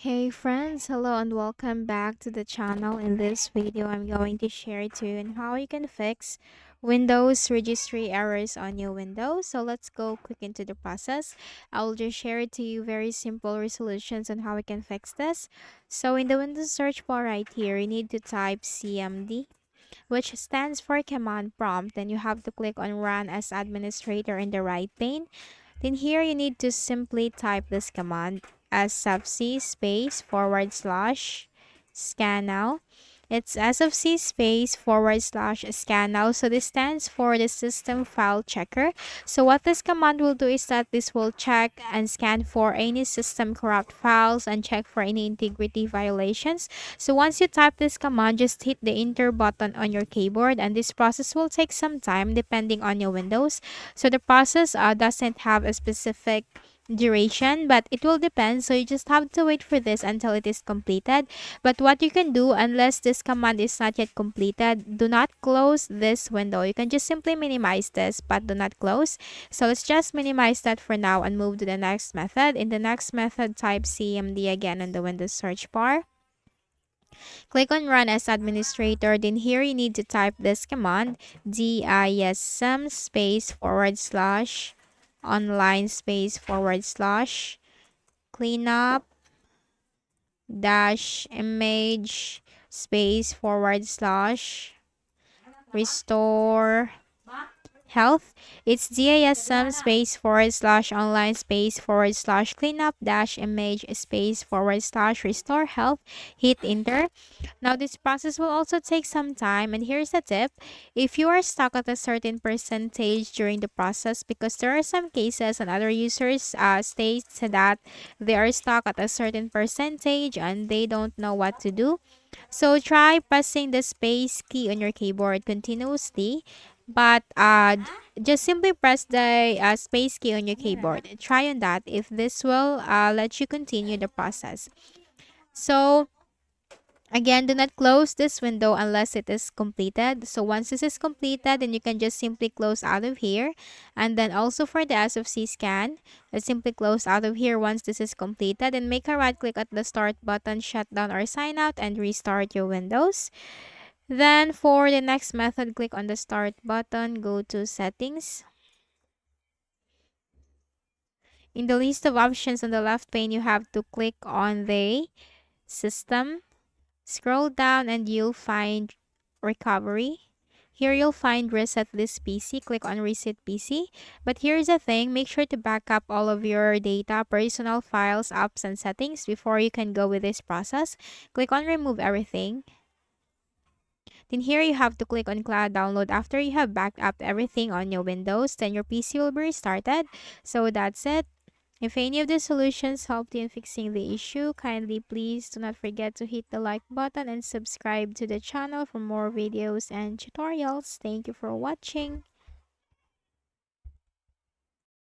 Hey friends, hello and welcome back to the channel. In this video, I'm going to share to you on how you can fix Windows registry errors on your Windows. So let's go quick into the process. I'll just share it to you very simple resolutions on how we can fix this. So in the Windows search bar right here, you need to type CMD, which stands for command prompt. Then you have to click on run as administrator in the right pane. Then here you need to simply type this command as subc space forward slash scan now. It's SFC space forward slash scan now. So this stands for the system file checker. So what this command will do is that this will check and scan for any system corrupt files and check for any integrity violations. So once you type this command, just hit the enter button on your keyboard, and this process will take some time depending on your Windows. So the process doesn't have a specific duration, but it will depend, so you just have to wait for this until it is completed. But what you can do, unless this command is not yet completed, do not close this window. You can just simply minimize this, but do not close. So let's just minimize that for now and move to the next method. In the next method, type cmd again on the Windows search bar. Click on run as administrator. Then here you need to type this command, dism space forward slash online space forward slash cleanup dash image space forward slash restore health. It's DASM space forward slash online space forward slash cleanup dash image space forward slash restore health. Hit enter. Now this process will also take some time, and here's a tip. If you are stuck at a certain percentage during the process, because there are some cases and other users states that they are stuck at a certain percentage and they don't know what to do. So try pressing the space key on your keyboard continuously, but just simply press the space key on your keyboard. Try on that if this will let you continue the process. So again, do not close this window unless it is completed. So once this is completed, then you can just simply close out of here. And then also for the SFC scan, let's simply close out of here once this is completed, and make a right click at the start button, shut down or sign out, and restart your Windows. Then for the next method, click on the start button, go to settings. In the list of options on the left pane, you have to click on the system. Scroll down and you'll find recovery. Here you'll find reset this PC. Click on reset PC. But here's the thing, make sure to back up all of your data, personal files, apps, and settings before you can go with this process. Click on remove everything. Then here you have to click on cloud download. After you have backed up everything on your Windows, then your PC will be restarted. So that's it. If any of the solutions helped you in fixing the issue, kindly please do not forget to hit the like button and subscribe to the channel for more videos and tutorials. Thank you for watching.